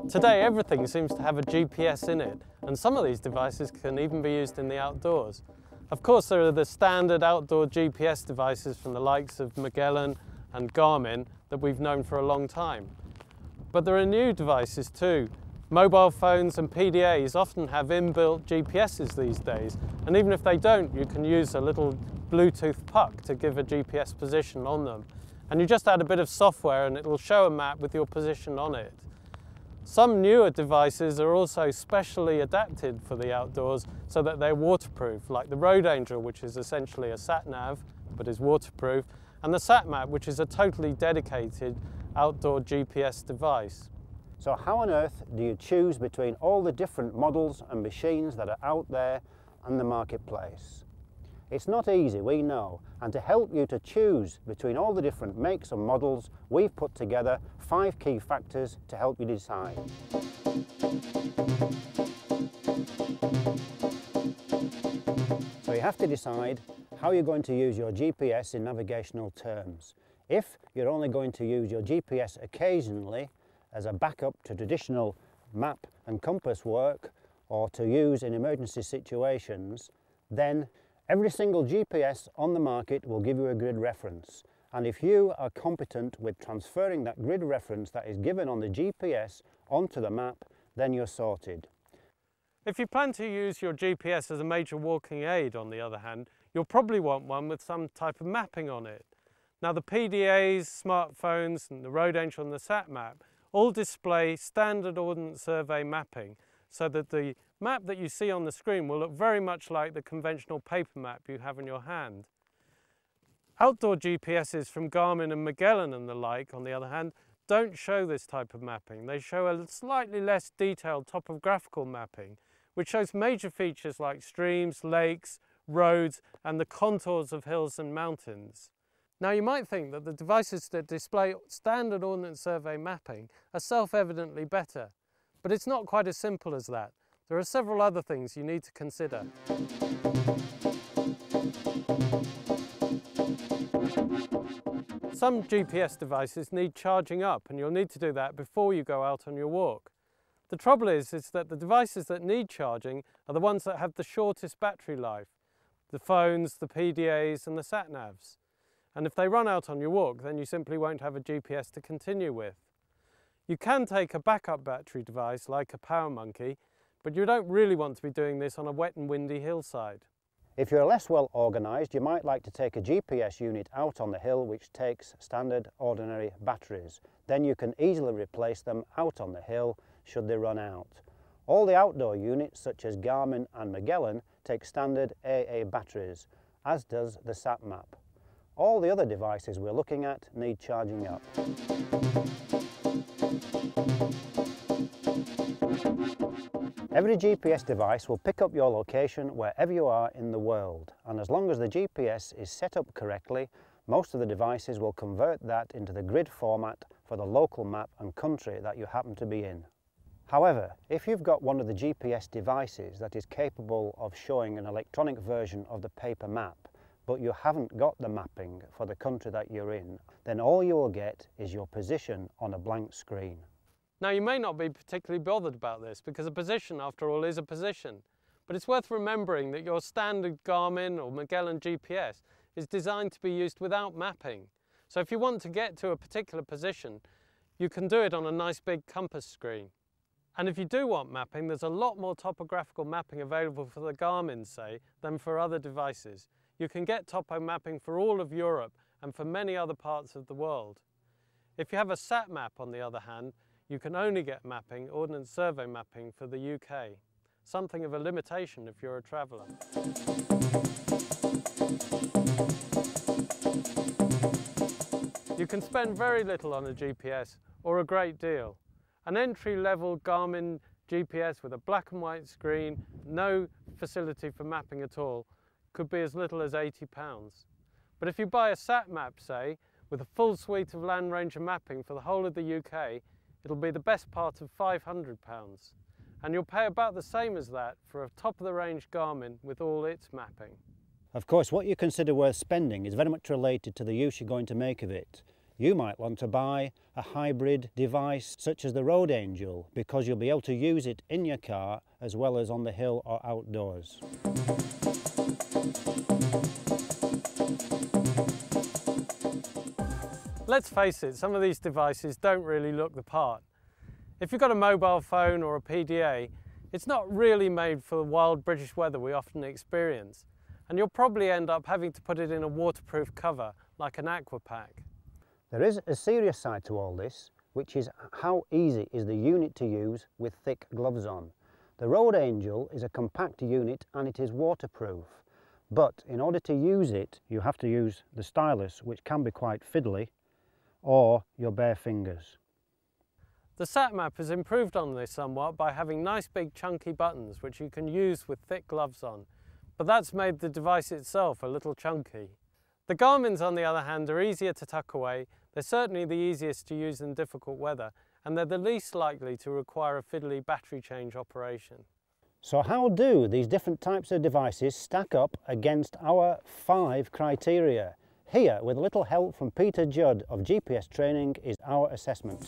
Today everything seems to have a GPS in it, and some of these devices can even be used in the outdoors. Of course, there are the standard outdoor GPS devices from the likes of Magellan and Garmin that we've known for a long time. But there are new devices too. Mobile phones and PDAs often have inbuilt GPSs these days, and even if they don't, you can use a little Bluetooth puck to give a GPS position on them. And you just add a bit of software and it will show a map with your position on it. Some newer devices are also specially adapted for the outdoors so that they're waterproof, like the Road Angel, which is essentially a sat-nav but is waterproof, and the SatMap, which is a totally dedicated outdoor GPS device. So how on earth do you choose between all the different models and machines that are out there in the marketplace? It's not easy, we know, and to help you to choose between all the different makes and models, we've put together 5 key factors to help you decide. So you have to decide how you're going to use your GPS in navigational terms. If you're only going to use your GPS occasionally as a backup to traditional map and compass work, or to use in emergency situations, then every single GPS on the market will give you a grid reference. And if you are competent with transferring that grid reference that is given on the GPS onto the map, then you're sorted. If you plan to use your GPS as a major walking aid, on the other hand, you'll probably want one with some type of mapping on it. Now the PDAs, smartphones, and the Road Angel and the SatMap all display standard Ordnance Survey mapping, so that the map that you see on the screen will look very much like the conventional paper map you have in your hand. Outdoor GPSs from Garmin and Magellan and the like, on the other hand, don't show this type of mapping. They show a slightly less detailed topographical mapping, which shows major features like streams, lakes, roads, and the contours of hills and mountains. Now you might think that the devices that display standard Ordnance Survey mapping are self-evidently better, but it's not quite as simple as that. There are several other things you need to consider. Some GPS devices need charging up, and you'll need to do that before you go out on your walk. The trouble is that the devices that need charging are the ones that have the shortest battery life: the phones, the PDAs and the sat-navs. And if they run out on your walk, then you simply won't have a GPS to continue with. You can take a backup battery device like a Power Monkey, but you don't really want to be doing this on a wet and windy hillside. If you're less well organised, you might like to take a GPS unit out on the hill which takes standard ordinary batteries. Then you can easily replace them out on the hill should they run out. All the outdoor units such as Garmin and Magellan take standard AA batteries, as does the SatMap. All the other devices we're looking at need charging up. Every GPS device will pick up your location wherever you are in the world, and as long as the GPS is set up correctly, most of the devices will convert that into the grid format for the local map and country that you happen to be in. However, if you've got one of the GPS devices that is capable of showing an electronic version of the paper map, but you haven't got the mapping for the country that you're in, then all you will get is your position on a blank screen. Now you may not be particularly bothered about this, because a position, after all, is a position. But it's worth remembering that your standard Garmin or Magellan GPS is designed to be used without mapping. So if you want to get to a particular position, you can do it on a nice big compass screen. And if you do want mapping, there's a lot more topographical mapping available for the Garmin, say, than for other devices. You can get topo mapping for all of Europe and for many other parts of the world. If you have a SatMap, on the other hand, you can only get mapping, Ordnance Survey mapping, for the UK. Something of a limitation if you're a traveller. You can spend very little on a GPS, or a great deal. An entry-level Garmin GPS with a black and white screen, no facility for mapping at all, could be as little as £80. But if you buy a SatMap, say, with a full suite of Land Ranger mapping for the whole of the UK, it'll be the best part of £500. And you'll pay about the same as that for a top-of-the-range Garmin with all its mapping. Of course, what you consider worth spending is very much related to the use you're going to make of it. You might want to buy a hybrid device such as the Road Angel because you'll be able to use it in your car as well as on the hill or outdoors. Let's face it, some of these devices don't really look the part. If you've got a mobile phone or a PDA, it's not really made for the wild British weather we often experience, and you'll probably end up having to put it in a waterproof cover like an aqua pack. There is a serious side to all this, which is how easy is the unit to use with thick gloves on. The Road Angel is a compact unit and it is waterproof, but in order to use it you have to use the stylus, which can be quite fiddly, or your bare fingers. The SatMap has improved on this somewhat by having nice big chunky buttons which you can use with thick gloves on, but that's made the device itself a little chunky. The Garmin's on the other hand are easier to tuck away, they're certainly the easiest to use in difficult weather, and they're the least likely to require a fiddly battery change operation. So how do these different types of devices stack up against our 5 criteria? Here, with a little help from Peter Judd of GPS Training, is our assessment.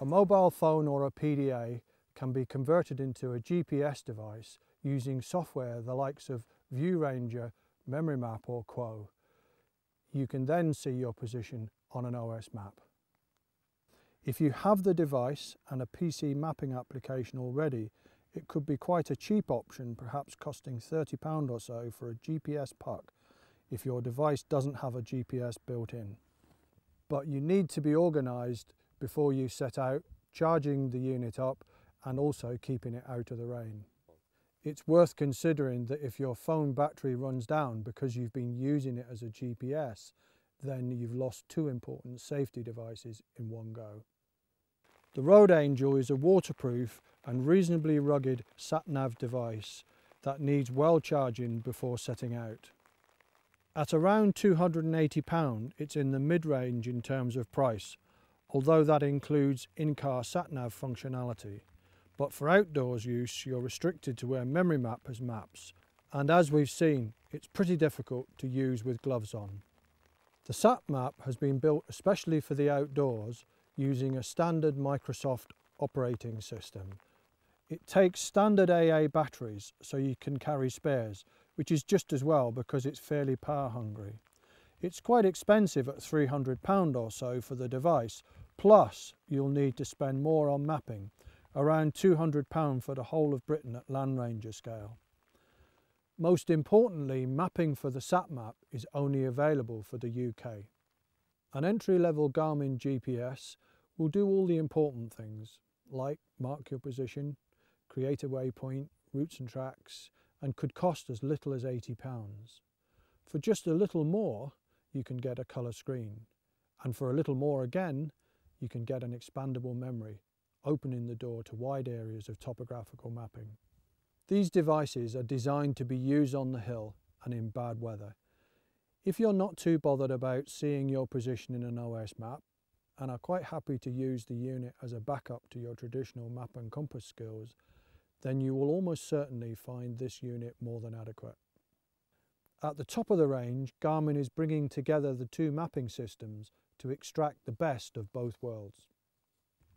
A mobile phone or a PDA can be converted into a GPS device using software the likes of View Ranger, Memory Map or Quo. You can then see your position on an OS map. If you have the device and a PC mapping application already, it could be quite a cheap option, perhaps costing £30 or so for a GPS puck if your device doesn't have a GPS built in. But you need to be organised before you set out, charging the unit up and also keeping it out of the rain. It's worth considering that if your phone battery runs down because you've been using it as a GPS, then you've lost 2 important safety devices in one go. The Road Angel is a waterproof and reasonably rugged sat-nav device that needs well charging before setting out. At around £280, it's in the mid-range in terms of price, although that includes in-car sat-nav functionality. But for outdoors use, you're restricted to where Memory Map has maps, and as we've seen, it's pretty difficult to use with gloves on. The SatMap has been built especially for the outdoors using a standard Microsoft operating system. It takes standard AA batteries, so you can carry spares, which is just as well because it's fairly power hungry. It's quite expensive at £300 or so for the device, plus you'll need to spend more on mapping, around £200 for the whole of Britain at Land Ranger scale. Most importantly, mapping for the SatMap is only available for the UK. An entry-level Garmin GPS will do all the important things, like mark your position, create a waypoint, routes and tracks, and could cost as little as £80. For just a little more, you can get a colour screen, and for a little more again, you can get an expandable memory, opening the door to wide areas of topographical mapping. These devices are designed to be used on the hill and in bad weather. If you're not too bothered about seeing your position in an OS map, and are quite happy to use the unit as a backup to your traditional map and compass skills, then you will almost certainly find this unit more than adequate. At the top of the range, Garmin is bringing together the 2 mapping systems to extract the best of both worlds.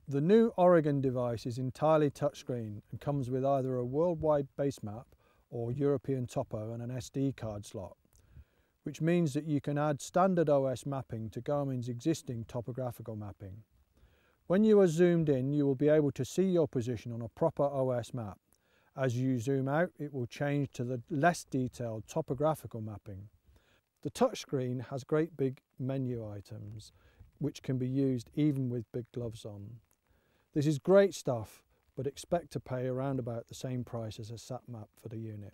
The new Oregon device is entirely touchscreen and comes with either a worldwide base map or European topo and an SD card slot, which means that you can add standard OS mapping to Garmin's existing topographical mapping. When you are zoomed in, you will be able to see your position on a proper OS map. As you zoom out, it will change to the less detailed topographical mapping. The touchscreen has great big menu items, which can be used even with big gloves on. This is great stuff, but expect to pay around about the same price as a SatMap for the unit.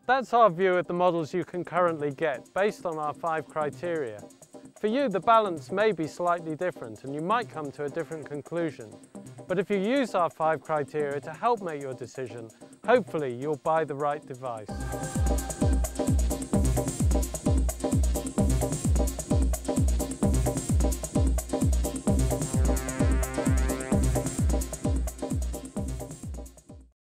That's our view of the models you can currently get, based on our 5 criteria. For you, the balance may be slightly different and you might come to a different conclusion. But if you use our 5 criteria to help make your decision, hopefully you'll buy the right device.